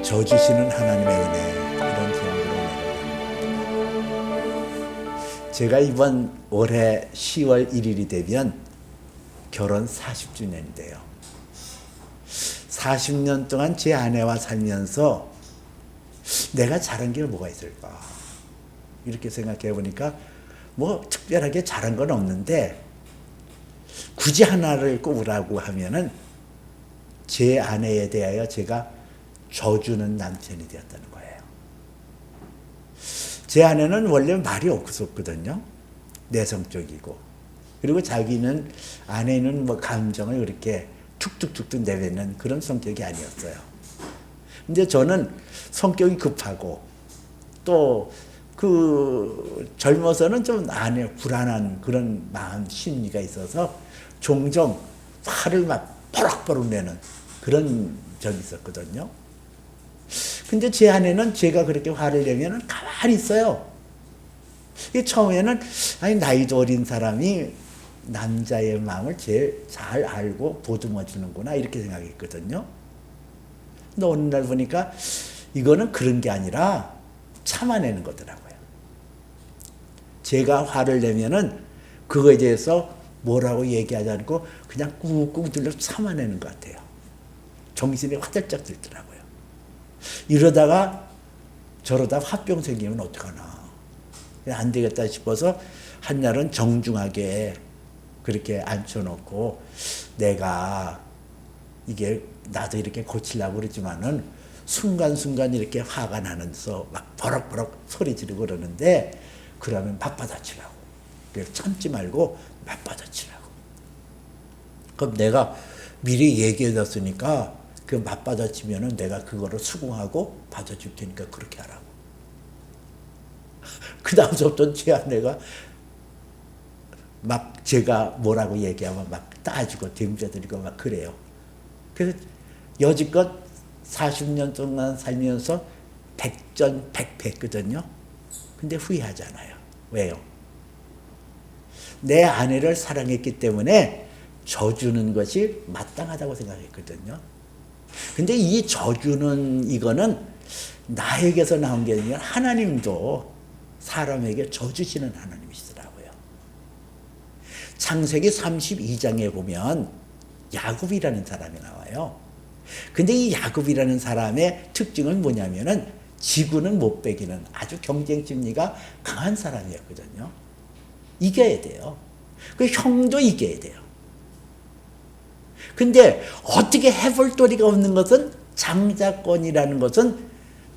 저주시는 하나님의 은혜, 이런 제목으로 내려갑니다. 제가 이번 올해 10월 1일이 되면 결혼 40주년이 돼요. 40년 동안 제 아내와 살면서 내가 잘한 게 뭐가 있을까? 이렇게 생각해 보니까 뭐 특별하게 잘한 건 없는데, 굳이 하나를 꼽으라고 하면은 제 아내에 대하여 제가 져주는 남편이 되었다는 거예요. 제 아내는 원래 말이 없었거든요. 내성적이고. 그리고 자기는, 아내는 뭐 감정을 그렇게 툭툭툭툭 내뱉는 그런 성격이 아니었어요. 근데 저는 성격이 급하고, 또 젊어서는 좀 안에 불안한 그런 마음 심리가 있어서 종종 화를 막 버럭버럭 내는 그런 적이 있었거든요. 근데 제 아내는 제가 그렇게 화를 내면 가만히 있어요. 처음에는, 아니, 나이도 어린 사람이 남자의 마음을 제일 잘 알고 보듬어 주는구나, 이렇게 생각했거든요. 근데 어느 날 보니까 이거는 그런 게 아니라 참아내는 거더라고요. 제가 화를 내면은 그거에 대해서 뭐라고 얘기하지 않고 그냥 꾹꾹 눌러 참아내는 것 같아요. 정신이 화들짝 들더라고요. 이러다가 저러다 화병 생기면 어떡하나. 안 되겠다 싶어서 한날은 정중하게 그렇게 앉혀놓고, 내가 이게 나도 이렇게 고치려고 그러지만은 순간순간 이렇게 화가 나면서 막 버럭버럭 소리 지르고 그러는데, 그러면 맞받아치라고. 참지 말고 맞받아치라고. 그럼 내가 미리 얘기해뒀으니까 그 맞받아치면은 내가 그거를 수긍하고 받아줄 테니까 그렇게 하라고. 그 다음부터 제 아내가 막 제가 뭐라고 얘기하면 막 따지고 덤벼들고 막 그래요. 그래서 여지껏 40년 동안 살면서 백전백패했거든요. 근데 후회하잖아요. 왜요? 내 아내를 사랑했기 때문에 져주는 것이 마땅하다고 생각했거든요. 근데 이 져주는 이거는 나에게서 나온 게 아니라 하나님도 사람에게 져주시는 하나님이시더라고요. 창세기 32장에 보면 야곱이라는 사람이 나와요. 근데 이 야곱이라는 사람의 특징은 뭐냐면은 지구는 못 베기는 아주 경쟁 심리가 강한 사람이었거든요. 이겨야 돼요. 그 형도 이겨야 돼요. 근데 어떻게 해볼 도리가 없는 것은, 장자권이라는 것은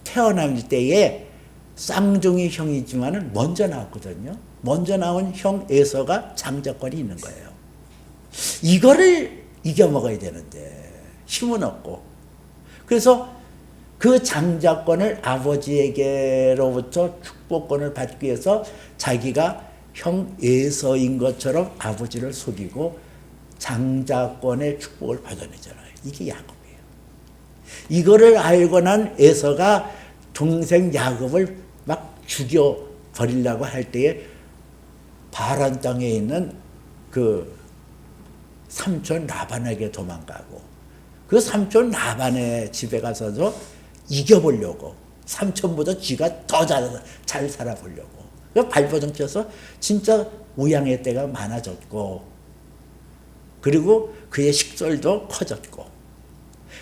태어날 때에 쌍둥이 형이지만은 먼저 나왔거든요. 먼저 나온 형 에서가 장자권이 있는 거예요. 이거를 이겨먹어야 되는데 힘은 없고, 그래서 그 장자권을 아버지에게로부터 축복권을 받기 위해서 자기가 형 에서인 것처럼 아버지를 속이고 장자권의 축복을 받아내잖아요. 이게 야곱이에요. 이거를 알고 난 에서가 동생 야곱을 막 죽여버리려고 할 때에 바란 땅에 있는 그 삼촌 라반에게 도망가고, 그 삼촌 라반의 집에 가서도 이겨보려고, 삼촌보다 쥐가 더 잘 살아보려고 발버둥 쳐서 진짜 우양의 때가 많아졌고, 그리고 그의 식솔도 커졌고,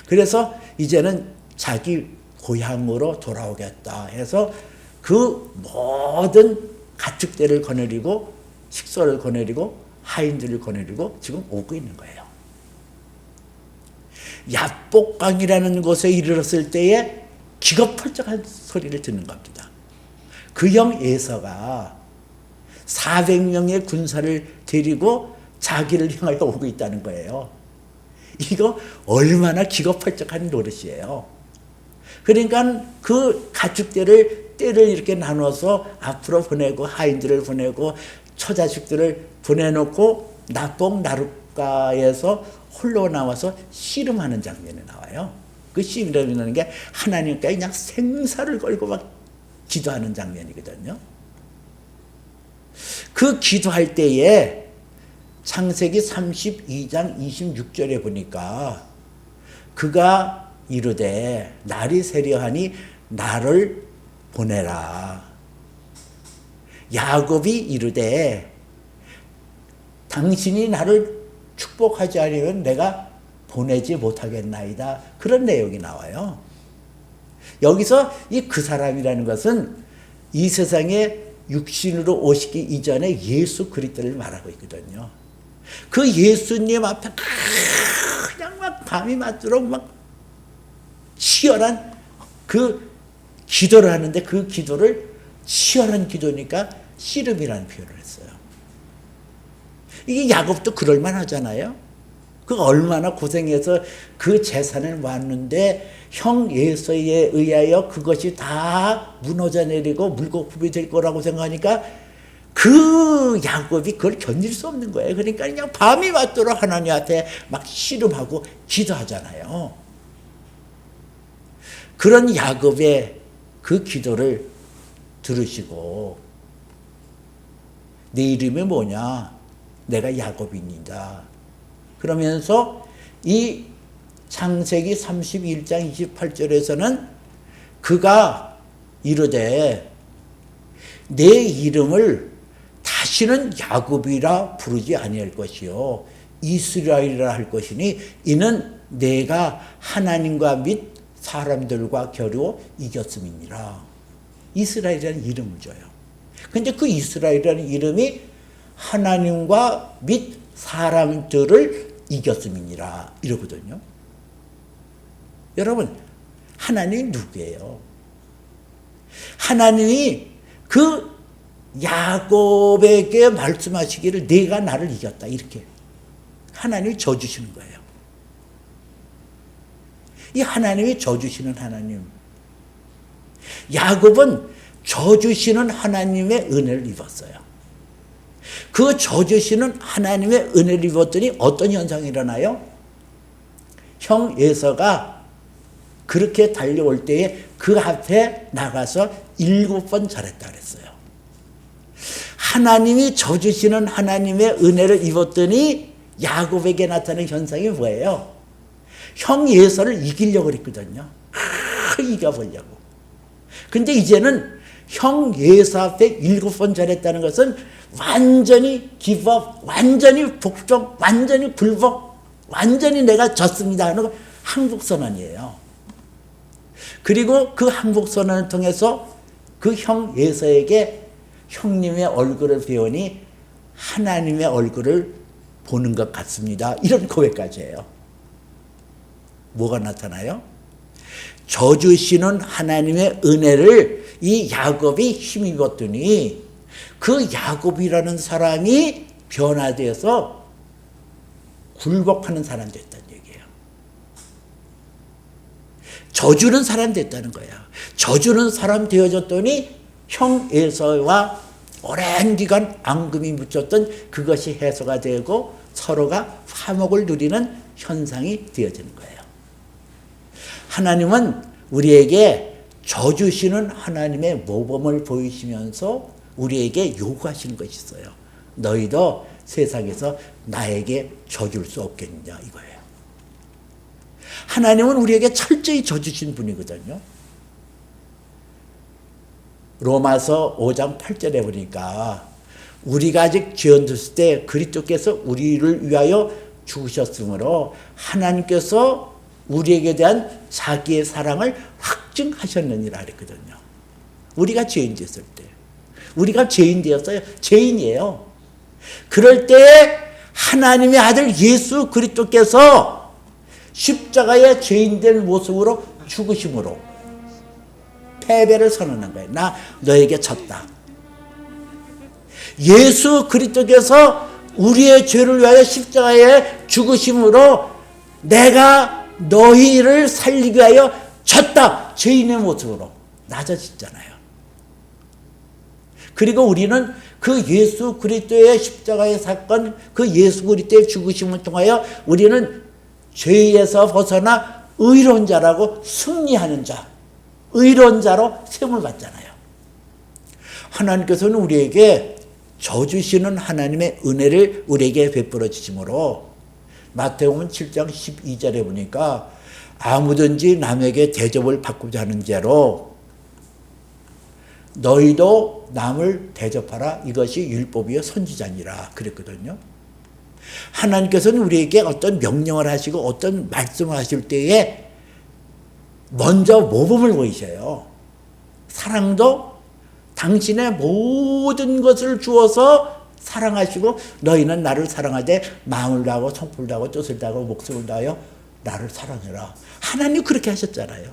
그래서 이제는 자기 고향으로 돌아오겠다 해서 그 모든 가축들을 거느리고 식솔을 거느리고 하인들을 거느리고 지금 오고 있는 거예요. 야복강이라는 곳에 이르렀을 때에 기겁펄쩍한 소리를 듣는 겁니다. 그 형 에서가 400명의 군사를 데리고 자기를 향하여 오고 있다는 거예요. 이거 얼마나 기겁펄쩍한 노릇이에요. 그러니까 그 가축들을 떼를 이렇게 나눠서 앞으로 보내고 하인들을 보내고 처자식들을 보내놓고 나뽕 나룻가에서 홀로 나와서 씨름하는 장면이 나와요. 그 씨름이라는 게 하나님께 그냥 생사를 걸고 막 기도하는 장면이거든요. 그 기도할 때에 창세기 32장 26절에 보니까 그가 이르되 날이 세려하니 나를 보내라. 야곱이 이르되 당신이 나를 축복하지 않으면 내가 보내지 못하겠나이다. 그런 내용이 나와요. 여기서 이 그 사람이라는 것은 이 세상에 육신으로 오시기 이전에 예수 그리스도를 말하고 있거든요. 그 예수님 앞에 그냥 막 밤이 맞도록 막 치열한 그 기도를 하는데 그 기도를 치열한 기도니까 씨름이라는 표현을 했어요. 이게 야곱도 그럴만 하잖아요. 그 얼마나 고생해서 그 재산을 모았는데 형 에서에 의하여 그것이 다 무너져 내리고 물거품이 될 거라고 생각하니까 그 야곱이 그걸 견딜 수 없는 거예요. 그러니까 그냥 밤이 맞도록 하나님한테 막 씨름하고 기도하잖아요. 그런 야곱의 그 기도를 들으시고 네 이름이 뭐냐? 내가 야곱입니다. 그러면서 이 창세기 31장 28절에서는 그가 이르되 내 이름을 다시는 야곱이라 부르지 아니할 것이요 이스라엘이라 할 것이니 이는 내가 하나님과 및 사람들과 겨루 이겼음이니라. 이스라엘이라는 이름을 줘요. 근데 그 이스라엘이라는 이름이 하나님과 및 사람들을 이겼음이니라 이러거든요. 여러분, 하나님이 누구예요? 하나님이 그 야곱에게 말씀하시기를 내가 나를 이겼다 이렇게 하나님이 져주시는 거예요. 이 하나님이 져주시는 하나님. 야곱은 져주시는 하나님의 은혜를 입었어요. 그 져주시는 하나님의 은혜를 입었더니 어떤 현상이 일어나요? 형 에서가 그렇게 달려올 때에 그 앞에 나가서 7번 잘했다 그랬어요. 하나님이 져주시는 하나님의 은혜를 입었더니 야곱에게 나타나는 현상이 뭐예요? 형 에서를 이기려고 그랬거든요. 이겨보려고. 근데 이제는 형 에서 앞에 7번 잘했다는 것은 완전히 기법, 완전히 복종, 완전히 불복, 완전히 내가 졌습니다 하는 거 항복선언이에요. 그리고 그 항복선언을 통해서 그 형 에서에게 형님의 얼굴을 배우니 하나님의 얼굴을 보는 것 같습니다. 이런 고백까지 해요. 뭐가 나타나요? 져주시는 하나님의 은혜를 이 야곱이 힘입었더니 그 야곱이라는 사람이 변화되어서 굴복하는 사람 됐다는 얘기예요. 져주는 사람 됐다는 거야. 져주는 사람 되어졌더니 형 에서와 오랜 기간 앙금이 묻혔던 그것이 해소가 되고 서로가 화목을 누리는 현상이 되어지는 거예요. 하나님은 우리에게 져주시는 하나님의 모범을 보이시면서 우리에게 요구하시는 것이 있어요. 너희도 세상에서 나에게 져줄 수 없겠느냐 이거예요. 하나님은 우리에게 철저히 져주신 분이거든요. 로마서 5장 8절에 보니까 우리가 아직 죄 없을 때 그리스도께서 우리를 위하여 죽으셨으므로 하나님께서 우리에게 대한 자기의 사랑을 확증하셨느니라 그랬거든요. 우리가 죄인 됐을 때. 우리가 죄인 되었어요. 죄인이에요. 그럴 때 하나님의 아들 예수 그리스도께서 십자가의 죄인된 모습으로 죽으심으로 패배를 선언한 거예요. 나 너에게 졌다. 예수 그리스도께서 우리의 죄를 위하여 십자가에 죽으심으로 내가 너희를 살리기 위하여 졌다. 죄인의 모습으로 낮아졌잖아요. 그리고 우리는 그 예수 그리스도의 십자가의 사건, 그 예수 그리스도의 죽으심을 통하여 우리는 죄에서 벗어나 의로운 자라고 승리하는 자, 의로운 자로 세움을 받잖아요. 하나님께서는 우리에게 져주시는 하나님의 은혜를 우리에게 베풀어 주심으로 마태복음 7장 12절에 보니까 아무든지 남에게 대접을 받고자 하는 죄로 너희도 남을 대접하라. 이것이 율법이요 선지자니라 그랬거든요. 하나님께서는 우리에게 어떤 명령을 하시고 어떤 말씀을 하실 때에 먼저 모범을 보이셔요. 사랑도 당신의 모든 것을 주어서 사랑하시고 너희는 나를 사랑하되 마음을 다하고 성품을 다하고 뜻을 다하고 목숨을 다하여 나를 사랑해라. 하나님 그렇게 하셨잖아요.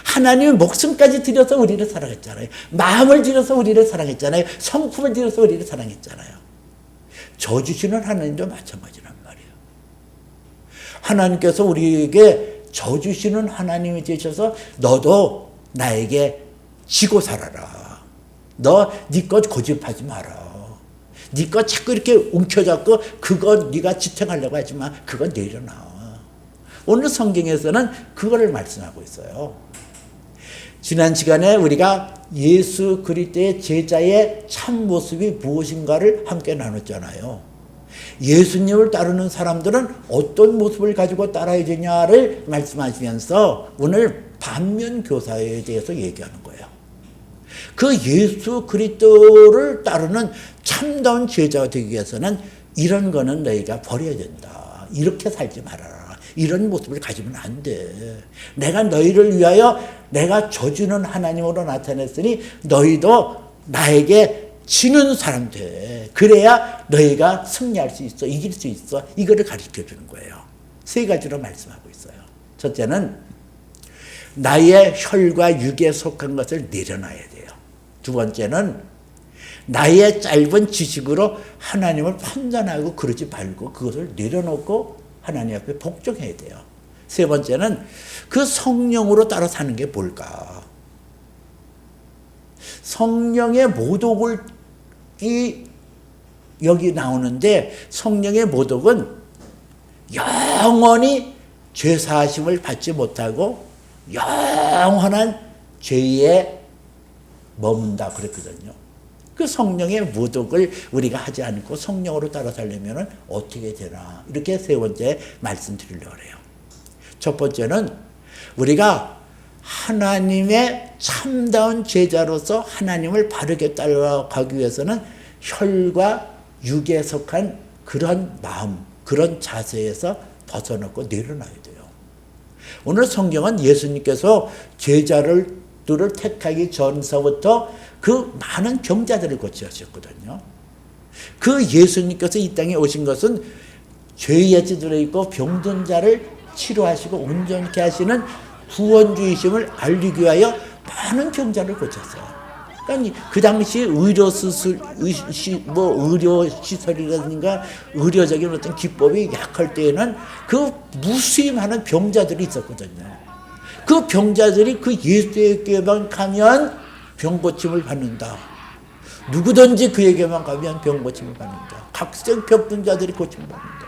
하나님이 목숨까지 들여서 우리를 사랑했잖아요. 마음을 들여서 우리를 사랑했잖아요. 성품을 들여서 우리를 사랑했잖아요. 져주시는 하나님도 마찬가지란 말이에요. 하나님께서 우리에게 져주시는 하나님이 되셔서 너도 나에게 지고 살아라. 너 네 것 고집하지 마라. 네 것 자꾸 이렇게 움켜잡고 그거 네가 지탱하려고 하지 마. 그건 내려놔. 오늘 성경에서는 그거를 말씀하고 있어요. 지난 시간에 우리가 예수 그리스도의 제자의 참 모습이 무엇인가를 함께 나눴잖아요. 예수님을 따르는 사람들은 어떤 모습을 가지고 따라야 되냐를 말씀하시면서 오늘 반면 교사에 대해서 얘기하는 거예요. 그 예수 그리스도를 따르는 참다운 제자가 되기 위해서는 이런 거는 너희가 버려야 된다. 이렇게 살지 말아라. 이런 모습을 가지면 안 돼. 내가 너희를 위하여 내가 져주는 하나님으로 나타냈으니 너희도 나에게 지는 사람 돼. 그래야 너희가 승리할 수 있어. 이길 수 있어. 이거를 가르쳐 주는 거예요. 세 가지로 말씀하고 있어요. 첫째는 나의 혈과 육에 속한 것을 내려놔야 돼요. 두 번째는 나의 짧은 지식으로 하나님을 판단하고 그러지 말고 그것을 내려놓고 하나님 앞에 복종해야 돼요. 세 번째는 그 성령으로 따라 사는 게 뭘까? 성령의 모독이 여기 나오는데 성령의 모독은 영원히 죄사하심을 받지 못하고 영원한 죄에 머문다 그랬거든요. 그 성령의 모독을 우리가 하지 않고 성령으로 따라 살려면 어떻게 되나 이렇게 세 번째 말씀드리려고 해요. 첫 번째는 우리가 하나님의 참다운 제자로서 하나님을 바르게 따라가기 위해서는 혈과 육에 속한 그런 마음, 그런 자세에서 벗어나고 내려놔야 돼요. 오늘 성경은 예수님께서 제자들을 택하기 전서부터 그 많은 병자들을 고치셨거든요. 그 예수님께서 이 땅에 오신 것은 죄에 찌들어 있고 병든 자를 치료하시고 온전케 하시는 구원주이심을 알리기 위하여 많은 병자를 고쳤어요. 그러니까 그 당시 의료시설이라든가 의료적인 어떤 기법이 약할 때에는 그 무수히 많은 병자들이 있었거든요. 그 병자들이 그 예수에게만 가면 병고침을 받는다. 누구든지 그에게만 가면 병고침을 받는다. 각종 병든 자들이 고침을 받는다.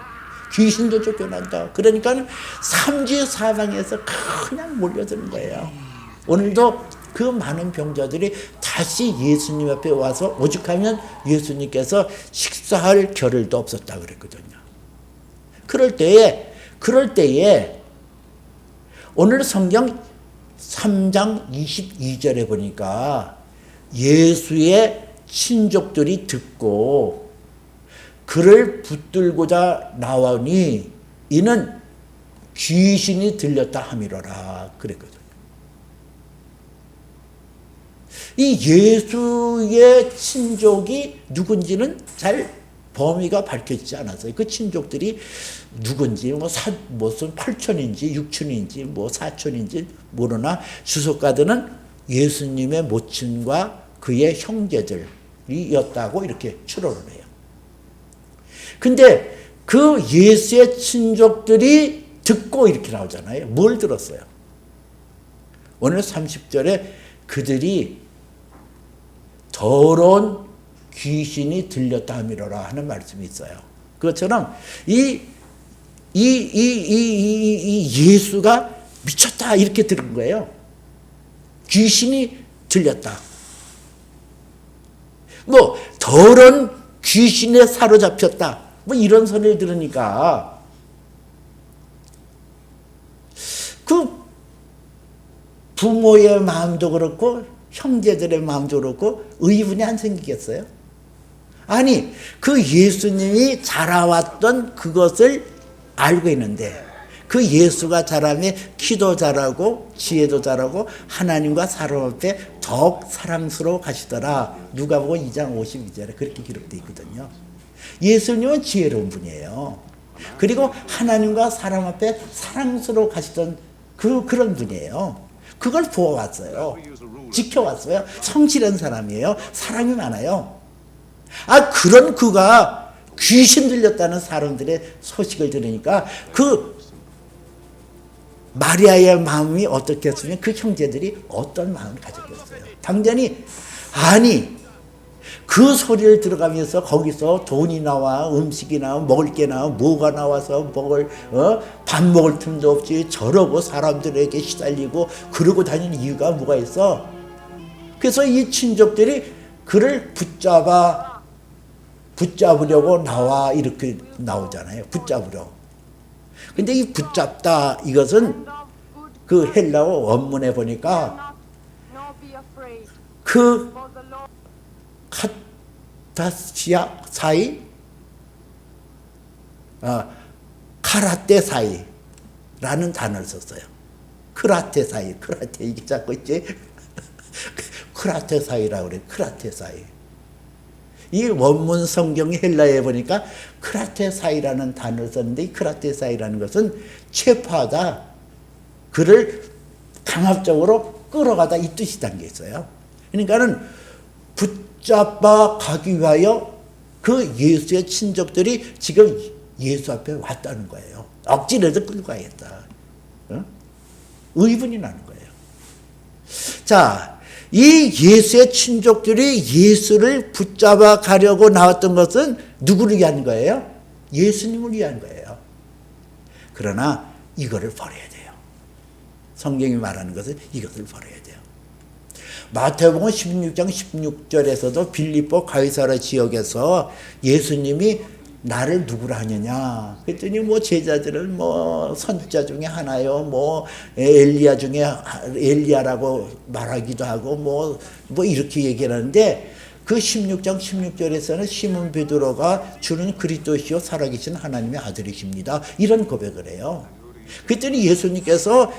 귀신도 쫓겨난다. 그러니까 삼지사방에서 그냥 몰려드는 거예요. 오늘도 그 많은 병자들이 다시 예수님 앞에 와서 오죽하면 예수님께서 식사할 겨를도 없었다 그랬거든요. 그럴 때에 오늘 성경 3장 22절에 보니까 예수의 친족들이 듣고 그를 붙들고자 나오니 이는 귀신이 들렸다 함이로라 그랬거든요. 이 예수의 친족이 누군지는 잘 범위가 밝혀지지 않았어요. 그 친족들이 누군지, 무슨 8촌인지, 6촌인지, 사촌인지 모르나 주석가들은 예수님의 모친과 그의 형제들이었다고 이렇게 추론을 해요. 근데 그 예수의 친족들이 듣고 이렇게 나오잖아요. 뭘 들었어요? 오늘 30절에 그들이 더러운 귀신이 들렸다 함이로라 하는 말씀이 있어요. 그것처럼 이 예수가 미쳤다 이렇게 들은 거예요. 귀신이 들렸다. 더러운 귀신에 사로잡혔다. 이런 소리를 들으니까 그 부모의 마음도 그렇고 형제들의 마음도 그렇고 의분이 안 생기겠어요? 아니, 그 예수님이 자라왔던 그것을 알고 있는데 그 예수가 자라며 키도 잘하고 지혜도 잘하고 하나님과 사람 앞에 더욱 사랑스러워 가시더라. 누가복음 2장 52절에 그렇게 기록되어 있거든요. 예수님은 지혜로운 분이에요. 그리고 하나님과 사람 앞에 사랑스러워 가시던 그런 분이에요. 그걸 보아왔어요. 지켜왔어요. 성실한 사람이에요. 사랑이 많아요. 그런 그가 귀신 들렸다는 사람들의 소식을 들으니까 그 마리아의 마음이 어떻겠으면 그 형제들이 어떤 마음을 가졌겠어요. 당연히 그 소리를 들어가면서 거기서 돈이 나와 음식이 나와 먹을 게 나와 뭐가 나와서 밥 먹을 틈도 없이 저러고 사람들에게 시달리고 그러고 다니는 이유가 뭐가 있어? 그래서 이 친족들이 그를 붙잡으려고 나와 이렇게 나오잖아요. 붙잡으려. 근데 이 붙잡다 이것은 그 헬라어 원문에 보니까 그 카타시아 사이, 카라테 사이라는 단어를 썼어요. 크라테 사이, 크라테 이게 자꾸 있지? 크라테 사이라고 그래. 크라테 사이. 이 원문 성경 헬라에 보니까 크라테 사이라는 단어를 썼는데 이 크라테 사이라는 것은 체포하다, 그를 강압적으로 끌어가다 이 뜻이 담겨 있어요. 그러니까는 붙잡아 가기 위하여 그 예수의 친족들이 지금 예수 앞에 왔다는 거예요. 억지로도 끌고 가야겠다. 의분이 나는 거예요. 자, 이 예수의 친족들이 예수를 붙잡아 가려고 나왔던 것은 누구를 위한 거예요? 예수님을 위한 거예요. 그러나 이거를 버려야 돼요. 성경이 말하는 것은 이것을 버려야 돼요. 마태복음 16장 16절에서도 빌립보 가이사랴 지역에서 예수님이 나를 누구라 하느냐 그랬더니 뭐 제자들은 뭐 선지자 중에 하나요, 뭐 엘리야 중에 엘리야라고 말하기도 하고 뭐 이렇게 얘기를 하는데 그 16장 16절에서는 시몬 베드로가 주는 그리스도시요 살아계신 하나님의 아들이십니다 이런 고백을 해요. 그랬더니 예수님께서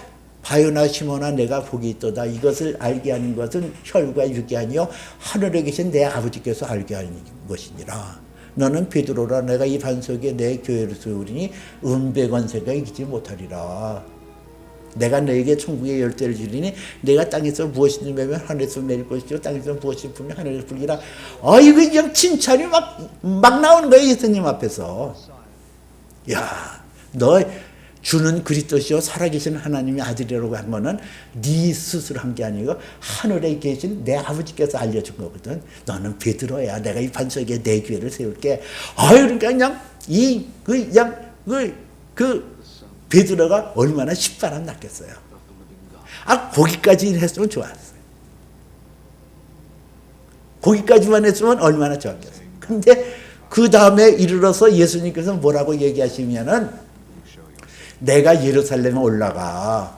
바요나 시몬아 내가 복이 있도다. 이것을 알게 하는 것은 혈과 육이 아니요 하늘에 계신 내 아버지께서 알게 하는 것이니라. 너는 베드로라. 내가 이 반석에 내 교회를 세우리니 은배 권세가 이기지 못하리라. 내가 너에게 천국의 열쇠를 주리니 내가 땅에서 무엇이든 매면 하늘에서 내릴 것이요 땅에서 무엇이든 풀면 하늘에서 풀리라. 이거 그냥 칭찬이 막 나오는 거예요. 예수님 앞에서. 야, 너 주는 그리스도시요 살아계신 하나님의 아들이라고 한 거는 네 스스로 한 게 아니고 하늘에 계신 내 아버지께서 알려준 거거든. 너는 베드로야. 내가 이 반석에 내 교회를 세울게. 그러니까 그 베드로가 얼마나 십바람 났겠어요. 거기까지 했으면 좋았어요. 거기까지만 했으면 얼마나 좋았겠어요. 근데 그 다음에 이르러서 예수님께서 뭐라고 얘기하시면은 내가 예루살렘에 올라가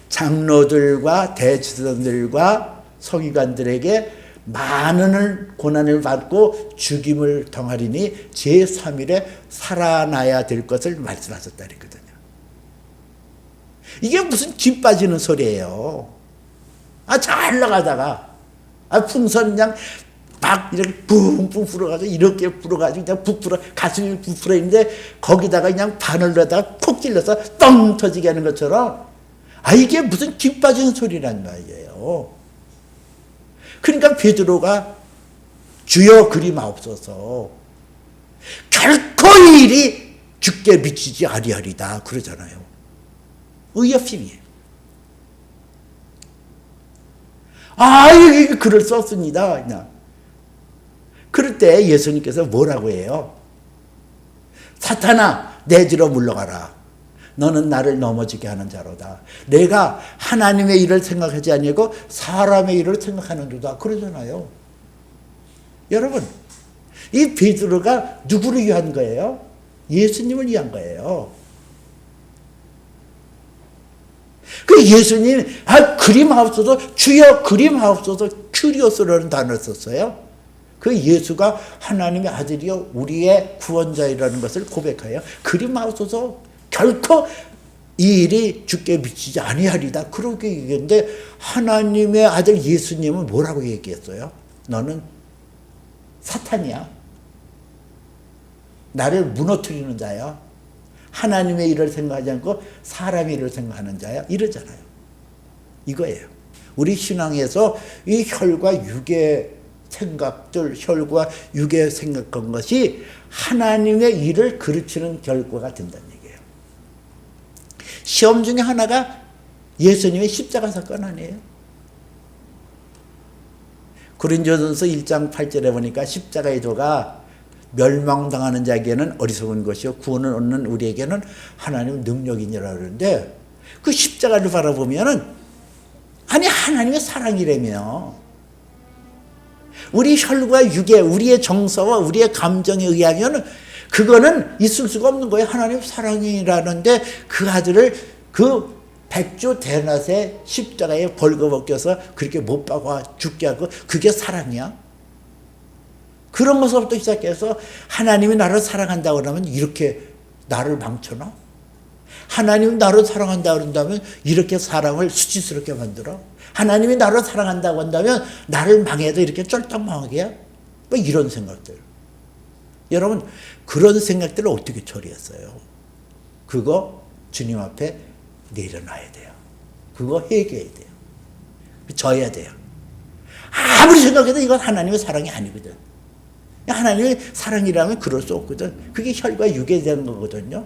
장로들과 대제사장들과 서기관들에게 많은 고난을 받고 죽임을 당하리니 제3일에 살아나야 될 것을 말씀하셨다 그랬거든요. 이게 무슨 김 빠지는 소리예요. 잘 나가다가 풍선 그냥 막 이렇게 붕붕 불어가지고 이렇게 불어가지고 그냥 부풀어 가슴이 부풀어 있는데 거기다가 그냥 바늘로다가 콕 찔러서 뻥 터지게 하는 것처럼 이게 무슨 김 빠지는 소리란 말이에요. 그러니까 베드로가 주여 그리 마옵소서 결코 이 일이 주께 미치지 아니하리다 그러잖아요. 의협심이에요. 여기 글을 썼습니다. 그냥. 그럴 때 예수님께서 뭐라고 해요? 사탄아 내 뒤로 물러가라. 너는 나를 넘어지게 하는 자로다. 내가 하나님의 일을 생각하지 아니고 사람의 일을 생각하는 자다 그러잖아요. 여러분 이 베드로가 누구를 위한 거예요? 예수님을 위한 거예요. 그 예수님 그림하옵소서 주여 그림하옵소서 큐리오스라는 단어를 썼어요. 그 예수가 하나님의 아들이요 우리의 구원자이라는 것을 고백하여 그림하옵소서 결코 이 일이 주께 미치지 아니하리다 그렇게 얘기했는데 하나님의 아들 예수님은 뭐라고 얘기했어요? 너는 사탄이야. 나를 무너뜨리는 자야. 하나님의 일을 생각하지 않고 사람의 일을 생각하는 자야. 이러잖아요. 이거예요. 우리 신앙에서 이 혈과 육의 생각들, 혈과 육의 생각한 것이 하나님의 일을 그르치는 결과가 된다는 얘기예요. 시험 중에 하나가 예수님의 십자가 사건 아니에요. 고린도전서 1장 8절에 보니까 십자가의 도가 멸망당하는 자에게는 어리석은 것이요 구원을 얻는 우리에게는 하나님의 능력이니라 그러는데 그 십자가를 바라보면은 아니 하나님의 사랑이라며 우리 혈과 육의 우리의 정서와 우리의 감정에 의하면 그거는 있을 수가 없는 거예요. 하나님의 사랑이라는데 그 아들을 그 백주 대낮에 십자가에 벌거벗겨서 그렇게 못 박아 죽게 하고 그게 사랑이야? 그런 것부터 시작해서 하나님이 나를 사랑한다고 그러면 이렇게 나를 망쳐놔? 하나님이 나를 사랑한다고 그런다면 이렇게 사랑을 수치스럽게 만들어? 하나님이 나를 사랑한다고 한다면 나를 망해도 이렇게 쫄딱 망하게 해? 뭐 이런 생각들. 여러분 그런 생각들을 어떻게 처리했어요? 그거 주님 앞에 내려놔야 돼요. 그거 회개해야 돼요. 져야 돼요. 아무리 생각해도 이건 하나님의 사랑이 아니거든. 하나님의 사랑이라면 그럴 수 없거든. 그게 혈과 육에 대한 거거든요.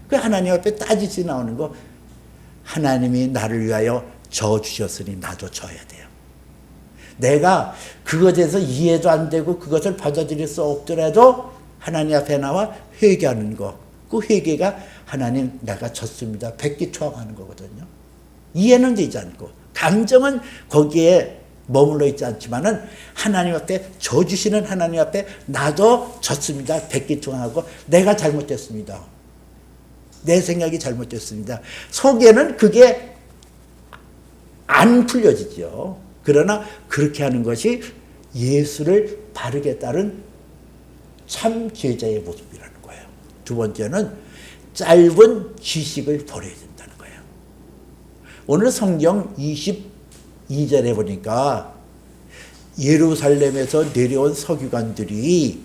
그 하나님 앞에 따지지 나오는 거 하나님이 나를 위하여 져 주셨으니 나도 져야 돼요. 내가 그것에 대해서 이해도 안 되고 그것을 받아들일 수 없더라도 하나님 앞에 나와 회개하는 거. 그 회개가 하나님 내가 졌습니다. 백기투항하는 거거든요. 이해는 되지 않고 감정은 거기에 머물러 있지 않지만은 하나님 앞에 져주시는 하나님 앞에 나도 졌습니다. 백기투항하고 내가 잘못됐습니다. 내 생각이 잘못됐습니다. 속에는 그게 안 풀려지죠. 그러나 그렇게 하는 것이 예수를 바르게 따른 참 제자의 모습이라는 거예요. 두 번째는 짧은 지식을 버려야 된다는 거예요. 오늘 성경 22절에 보니까 예루살렘에서 내려온 서기관들이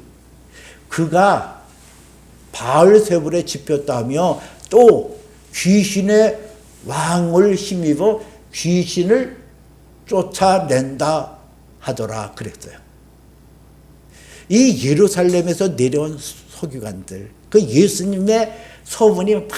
그가 바알세불에 집혔다며 또 귀신의 왕을 힘입어 귀신을 쫓아낸다 하더라 그랬어요. 이 예루살렘에서 내려온 서기관들, 그 예수님의 소문이 막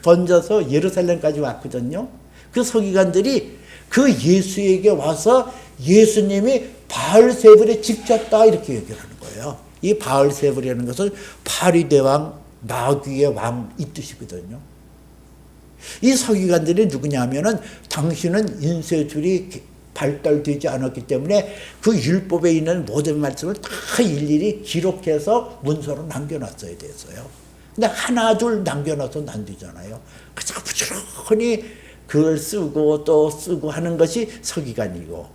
번져서 예루살렘까지 왔거든요. 그 서기관들이 그 예수에게 와서 예수님이 바알세불에 집혔다 이렇게 얘기를 하는 거예요. 이 바알세불이라는 것은 파리대왕, 마귀의 왕 이 뜻이거든요. 이 서기관들이 누구냐면은 당신은 인쇄술이 발달되지 않았기 때문에 그 율법에 있는 모든 말씀을 다 일일이 기록해서 문서로 남겨놨어야 됐어요. 근데 하나 둘 남겨놔서는 안 되잖아요. 그래서 부지런히 그걸 쓰고 또 쓰고 하는 것이 서기관이고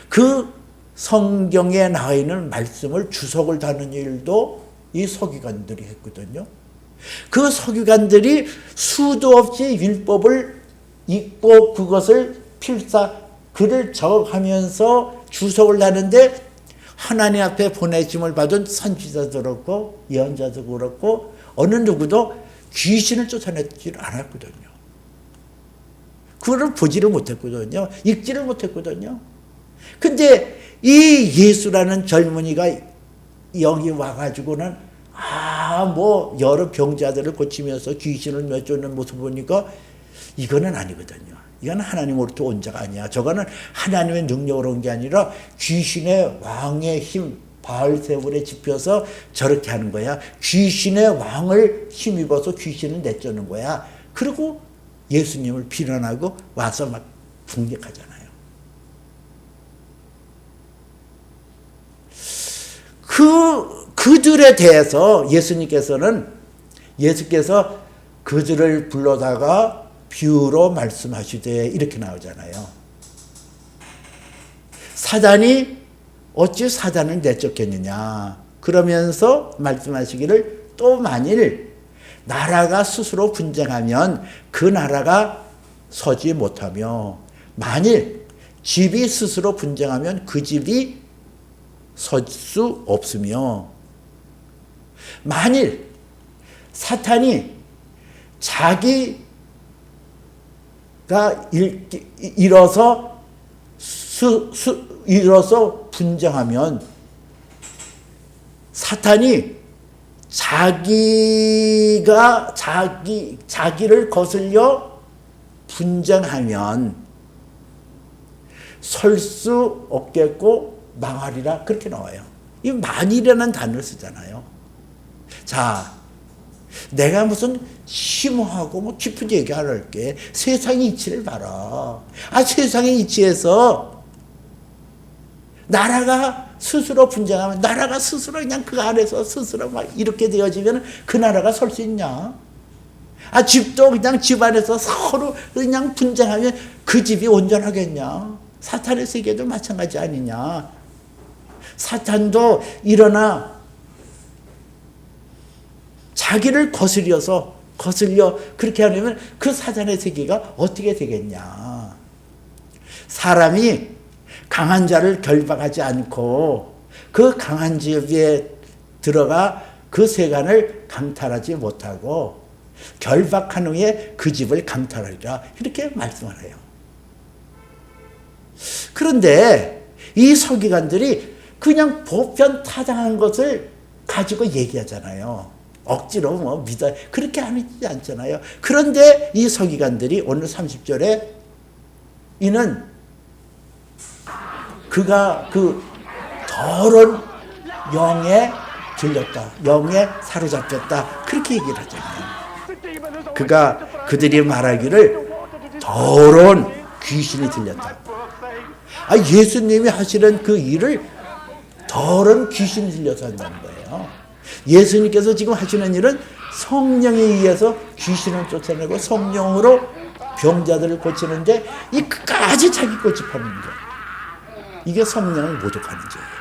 그 성경에 나와 있는 말씀을 주석을 다는 일도 이 서기관들이 했거든요. 그 서기관들이 수도 없이 율법을 읽고 그것을 글을 적어가면서 주석을 다는데 하나님 앞에 보내심을 받은 선지자도 그렇고 예언자도 그렇고 어느 누구도 귀신을 쫓아내지 않았거든요. 그거를 보지를 못했거든요. 읽지를 못했거든요. 근데 이 예수라는 젊은이가 여기 와가지고는 뭐 여러 병자들을 고치면서 귀신을 맺어놓는 모습을 보니까 이거는 아니거든요. 이건 하나님으로부터 온 자가 아니야. 저거는 하나님의 능력으로 온 게 아니라 귀신의 왕의 힘, 바알세불에 집혀서 저렇게 하는 거야. 귀신의 왕을 힘입어서 귀신을 내쫓는 거야. 그리고 예수님을 비난하고 와서 막 공격하잖아요. 그들에 대해서 예수께서 그들을 불러다가 비유로 말씀하시되 이렇게 나오잖아요. 사단이 어찌 사단을 내쫓겠느냐. 그러면서 말씀하시기를 또 만일 나라가 스스로 분쟁하면 그 나라가 서지 못하며 만일 집이 스스로 분쟁하면 그 집이 설 수 없으며 만일 사탄이 자기가 일어서 분쟁하면 사탄이 자기를 거슬려 분쟁하면 설 수 없겠고 망하리라 그렇게 나와요. 이 만일이라는 단어를 쓰잖아요. 자, 내가 무슨 심오하고 뭐 깊은 얘기 안 할게. 세상의 이치를 봐라. 세상의 이치에서 나라가 스스로 분쟁하면 나라가 스스로 그냥 그 안에서 스스로 막 이렇게 되어지면 그 나라가 설 수 있냐? 집도 그냥 집 안에서 서로 그냥 분쟁하면 그 집이 온전하겠냐? 사탄의 세계도 마찬가지 아니냐? 사탄도 일어나 자기를 거슬려 그렇게 하려면 그 사탄의 세계가 어떻게 되겠냐? 사람이 강한 자를 결박하지 않고 그 강한 집에 들어가 그 세간을 강탈하지 못하고 결박한 후에 그 집을 강탈하리라 이렇게 말씀을 해요. 그런데 이 서기관들이 그냥 보편타당한 것을 가지고 얘기하잖아요. 억지로 뭐 믿어 그렇게 하지 않잖아요. 그런데 이 서기관들이 오늘 30절에 이는 그가 그 더러운 영에 들렸다. 영에 사로잡혔다. 그렇게 얘기를 하잖아요. 그들이 말하기를 더러운 귀신이 들렸다. 예수님이 하시는 그 일을 더러운 귀신이 들려서 한다는 거예요. 예수님께서 지금 하시는 일은 성령에 의해서 귀신을 쫓아내고 성령으로 병자들을 고치는데 이 끝까지 자기 고집하는 거. 이게 성령을 모독하는 죄예요.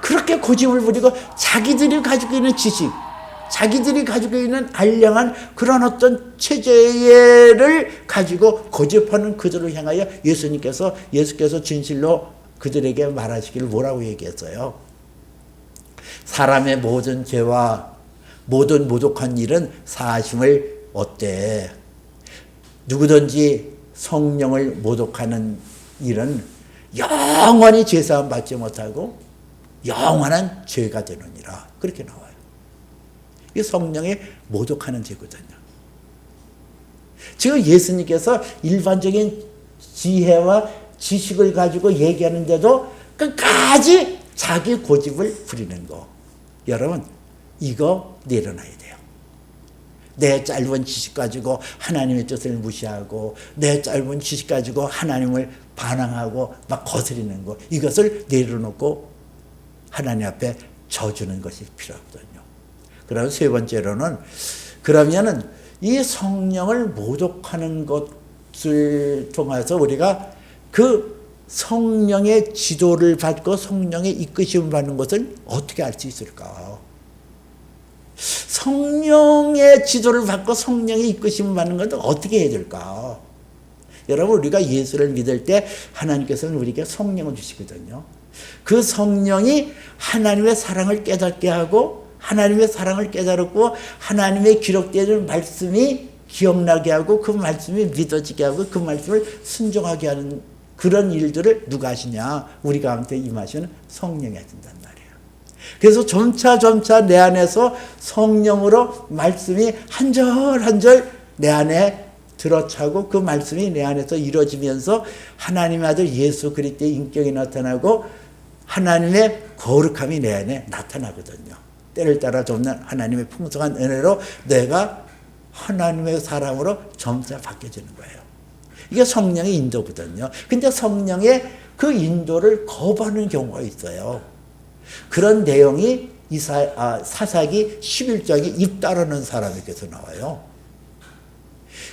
그렇게 고집을 부리고 자기들이 가지고 있는 지식, 자기들이 가지고 있는 알량한 그런 어떤 체제를 가지고 고집하는 그들을 향하여 예수께서 진실로 그들에게 말하시기를 뭐라고 얘기했어요? 사람의 모든 죄와 모든 모독한 일은 사하심을 얻되 누구든지 성령을 모독하는 일은 영원히 죄사함 받지 못하고 영원한 죄가 되느니라. 그렇게 나와요. 이 성령에 모독하는 죄거든요. 지금 예수님께서 일반적인 지혜와 지식을 가지고 얘기하는데도 끝까지 자기 고집을 부리는 거. 여러분, 이거 내려놔야 돼요. 내 짧은 지식 가지고 하나님의 뜻을 무시하고 내 짧은 지식 가지고 하나님을 반항하고 막 거스리는 거. 이것을 내려놓고 하나님 앞에 져주는 것이 필요하거든요. 그리고 세 번째로는 그러면은 이 성령을 모독하는 것을 통해서 우리가 그 성령의 지도를 받고 성령의 이끄심을 받는 것을 어떻게 알 수 있을까? 성령의 지도를 받고 성령의 이끄심을 받는 것은 어떻게 해야 될까? 여러분, 우리가 예수를 믿을 때 하나님께서는 우리에게 성령을 주시거든요. 그 성령이 하나님의 사랑을 깨닫게 하고 하나님의 사랑을 깨달았고 하나님의 기록되는 말씀이 기억나게 하고 그 말씀이 믿어지게 하고 그 말씀을 순종하게 하는 그런 일들을 누가 하시냐? 우리 가운데 임하시는 성령이 하신단 말이에요. 그래서 점차 내 안에서 성령으로 말씀이 한 절 한 절 내 안에 들어차고 그 말씀이 내 안에서 이루어지면서 하나님의 아들 예수 그리스도의 인격이 나타나고 하나님의 거룩함이 내 안에 나타나거든요. 때를 따라 돕는 하나님의 풍성한 은혜로 내가 하나님의 사람으로 점차 바뀌어지는 거예요. 이게 성령의 인도거든요. 근데 성령의 그 인도를 거부하는 경우가 있어요. 그런 내용이 사사기 11장에 입다라는 사람에게서 나와요.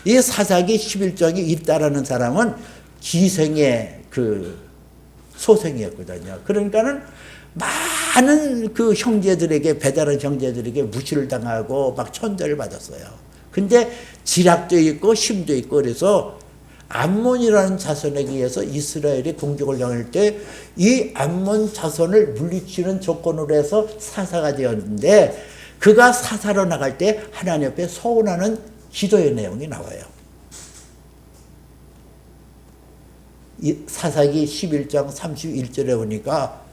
이 사사기 11장에 입다라는 사람은 기생의 소생이었거든요. 그러니까는 많은 그 형제들에게, 배다른 형제들에게 무시를 당하고 막 천대를 받았어요. 근데 지략도 있고 힘도 있고, 그래서 암몬이라는 자손에게 의해서 이스라엘이 공격을 당할 때 이 암몬 자손을 물리치는 조건으로 해서 사사가 되었는데, 그가 사사로 나갈 때 하나님 앞에 서원하는 기도의 내용이 나와요. 이 사사기 11장 31절에 보니까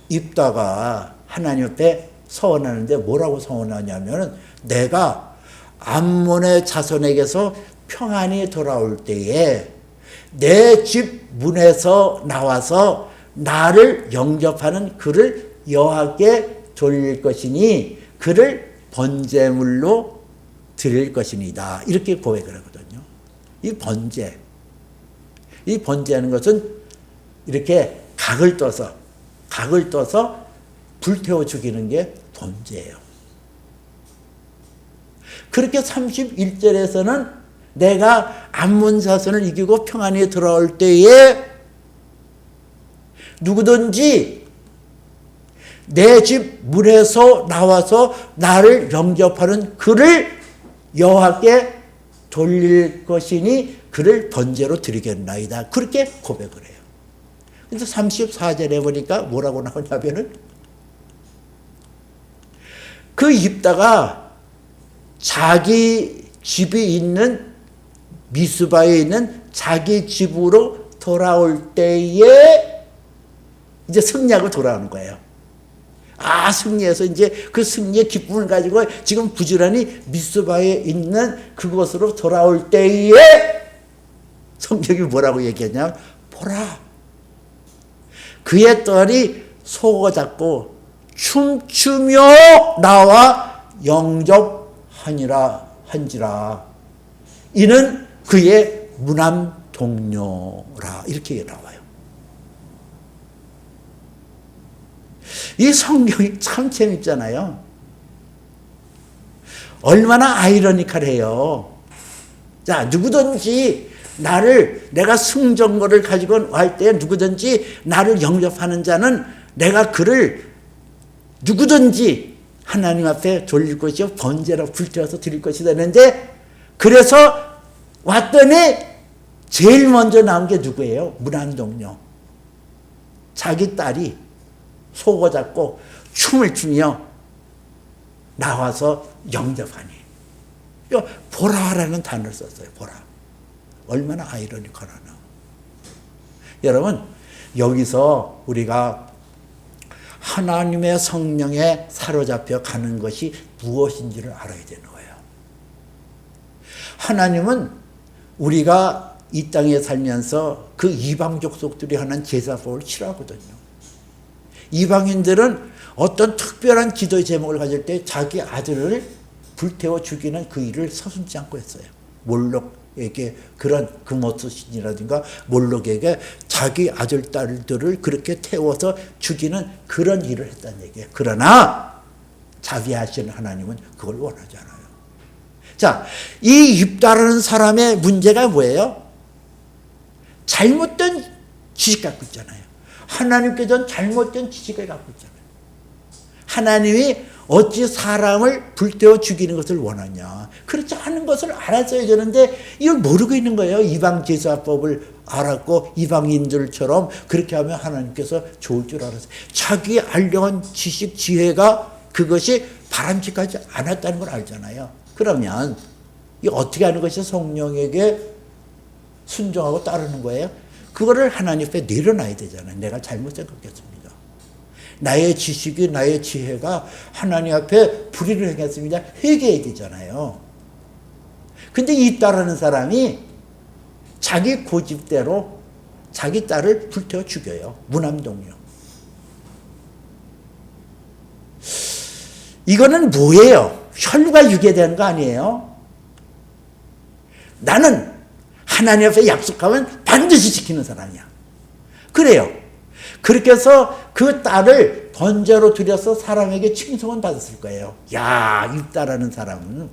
입다가 하나님 앞에 서원하는데 뭐라고 서원하냐면은, 내가 암몬의 자손에게서 평안히 돌아올 때에 내 집 문에서 나와서 나를 영접하는 그를 여호와께 돌릴 것이니 그를 번제물로 드릴 것이니다. 이렇게 고백을 하거든요. 이 번제하는 것은 이렇게 각을 떠서 불태워 죽이는 게 번제예요. 그렇게 31절에서는 내가 암몬 자손을 이기고 평안히 돌아올 때에 누구든지 내 집 문에서 나와서 나를 영접하는 그를 여호와께 돌릴 것이니 그를 번제로 드리겠나이다. 그렇게 고백을 해요. 그래서 34절에 보니까 뭐라고 나오냐면은, 그 입다가 자기 집이 있는 미스바에 있는 자기 집으로 돌아올 때에 이제 승리하고 돌아오는 거예요. 승리해서 이제 그 승리의 기쁨을 가지고 지금 부지런히 미스바에 있는 그곳으로 돌아올 때에 성경이 뭐라고 얘기하냐? 보라, 그의 딸이 소고 잡고 춤추며 나와 영접하니라 한지라. 이는 그의 무남 동료라. 이렇게 나와요. 이 성경이 참 재밌잖아요. 얼마나 아이러니컬해요. 자, 누구든지 내가 승전거를 가지고 갈 때 누구든지 나를 영접하는 자는 내가 그를 누구든지 하나님 앞에 돌릴 것이요 번제로 불태워서 드릴 것이다 했는데, 그래서 왔더니 제일 먼저 나온 게 누구예요? 문안동료. 자기 딸이 속어 잡고 춤을 추며 나와서 영접하니. 보라라는 단어를 썼어요. 보라. 얼마나 아이러니컬하나. 여러분, 여기서 우리가 하나님의 성령에 사로잡혀 가는 것이 무엇인지를 알아야 되는 거예요. 하나님은 우리가 이 땅에 살면서 그 이방 족속들이 하는 제사법을 싫어하거든요. 이방인들은 어떤 특별한 기도의 제목을 가질 때 자기 아들을 불태워 죽이는 그 일을 서슴지 않고 했어요. 몰록에게 그런 금오스 신이라든가 몰록에게 자기 아들 딸들을 그렇게 태워서 죽이는 그런 일을 했다는 얘기예요. 그러나 자비하시는 하나님은 그걸 원하지 않아요. 자, 이 입다라는 사람의 문제가 뭐예요? 잘못된 지식 갖고 있잖아요. 하나님께서는 잘못된 지식을 갖고 있잖아요. 하나님이 어찌 사람을 불태워 죽이는 것을 원하냐. 그렇지 않은 것을 알았어야 되는데 이걸 모르고 있는 거예요. 이방 제사법을 알았고 이방인들처럼 그렇게 하면 하나님께서 좋을 줄 알았어요. 자기 알려한 지식, 지혜가 그것이 바람직하지 않았다는 걸 알잖아요. 그러면 이 어떻게 하는 것이 성령에게 순종하고 따르는 거예요? 그거를 하나님 앞에 내려놔야 되잖아요. 내가 잘못 생각했습니다. 나의 지식이, 나의 지혜가 하나님 앞에 불의를 행했습니다. 회개해야 되잖아요. 근데 이 딸하는 사람이 자기 고집대로 자기 딸을 불태워 죽여요. 무남동료. 이거는 뭐예요? 혈과 육에 대한 거 아니에요? 나는 하나님 앞에 약속하면 반드시 지키는 사람이야. 그래요. 그렇게 해서 그 딸을 번제로 드려서 사람에게 칭송을 받았을 거예요. 야, 입다라는 사람은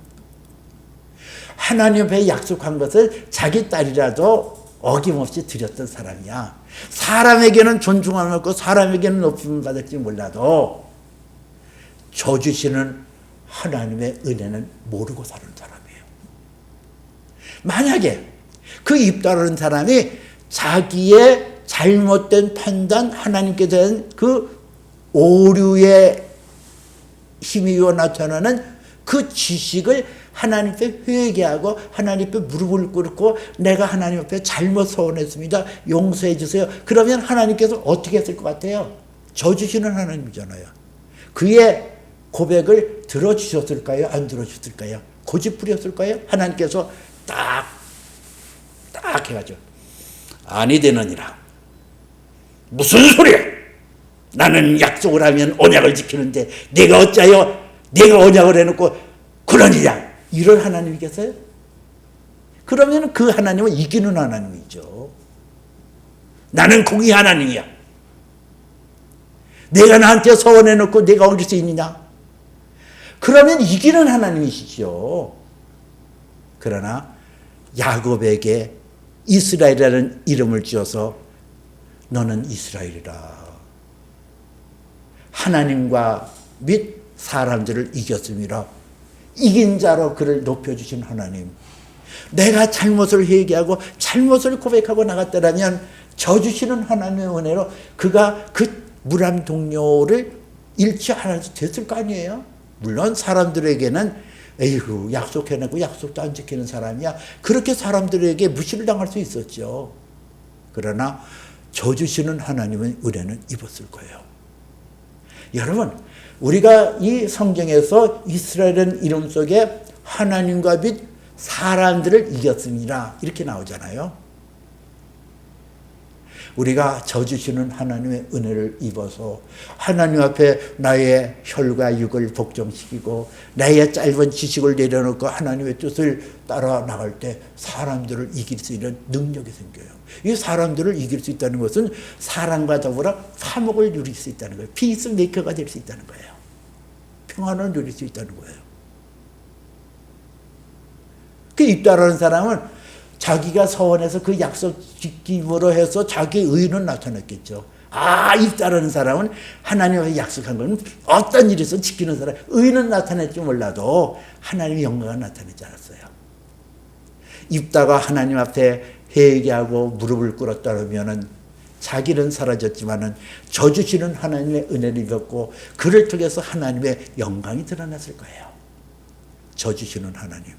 하나님 앞에 약속한 것을 자기 딸이라도 어김없이 드렸던 사람이야. 사람에게는 존중함을 받고 사람에게는 높임을 받을지 몰라도 저 주시는 하나님의 은혜는 모르고 사는 사람이에요. 만약에 그 입다라는 사람이 자기의 잘못된 판단, 하나님께 대한 그 오류의 힘이어 나타나는 그 지식을 하나님 앞에 회개하고 하나님 앞에 무릎을 꿇고 내가 하나님 앞에 잘못 서원했습니다. 용서해 주세요. 그러면 하나님께서 어떻게 했을 것 같아요? 져주시는 하나님이잖아요. 그의 고백을 들어주셨을까요? 안 들어주셨을까요? 고집부렸을까요? 하나님께서 딱 해가지고 아니 되느니라. 무슨 소리야? 나는 약속을 하면 언약을 지키는데 내가 어찌하여 내가 언약을 해놓고 그러느냐? 이럴 하나님이겠어요? 그러면 그 하나님은 이기는 하나님이죠. 나는 공의 하나님이야. 내가 나한테 서원해놓고 내가 어길 수 있느냐? 그러면 이기는 하나님이시죠. 그러나 야곱에게 이스라엘이라는 이름을 지어서 너는 이스라엘이라. 하나님과 및 사람들을 이겼음이라. 이긴 자로 그를 높여주신 하나님. 내가 잘못을 회개하고 잘못을 고백하고 나갔더라면 져주시는 하나님의 은혜로 그가 그 무람 동료를 잃지 않아도 됐을 거 아니에요. 물론 사람들에게는 에이구 약속해놓고 약속도 안 지키는 사람이야. 그렇게 사람들에게 무시를 당할 수 있었죠. 그러나 져주시는 하나님의 은혜는 입었을 거예요. 여러분, 우리가 이 성경에서 이스라엘은 이름 속에 하나님과 및 사람들을 이겼습니다. 이렇게 나오잖아요. 우리가 져주시는 하나님의 은혜를 입어서 하나님 앞에 나의 혈과 육을 복종시키고 나의 짧은 지식을 내려놓고 하나님의 뜻을 따라 나갈 때 사람들을 이길 수 있는 능력이 생겨요. 이 사람들을 이길 수 있다는 것은 사랑과 더불어 화목을 누릴 수 있다는 거예요. 피스메이커가 될 수 있다는 거예요. 평안을 누릴 수 있다는 거예요. 그 입다라는 사람은 자기가 서원해서 그 약속 지킴으로 해서 자기의 의는 나타났겠죠. 아, 입다라는 사람은 하나님의 약속한 건 어떤 일에서 지키는 사람, 의는 나타낼지 몰라도 하나님의 영광을 나타내지 않았어요. 입다가 하나님 앞에 회개하고 무릎을 꿇었다면은 자기는 사라졌지만은 져주시는 하나님의 은혜를 입었고 그를 통해서 하나님의 영광이 드러났을 거예요. 져주시는 하나님.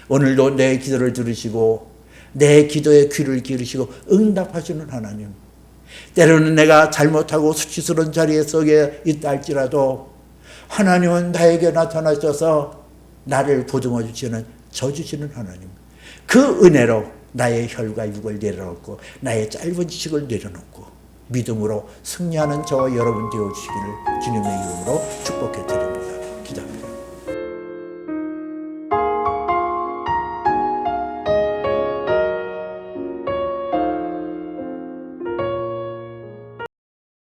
오늘도 내 기도를 들으시고 내 기도에 귀를 기울이시고 응답하시는 하나님. 때로는 내가 잘못하고 수치스러운 자리에 속에 있다 할지라도 하나님은 나에게 나타나셔서 나를 보듬어 주시는 져주시는 하나님. 그 은혜로 나의 혈과 육을 내려놓고 나의 짧은 지식을 내려놓고 믿음으로 승리하는 저와 여러분 되어주시기를 주님의 이름으로 축복해 드립니다.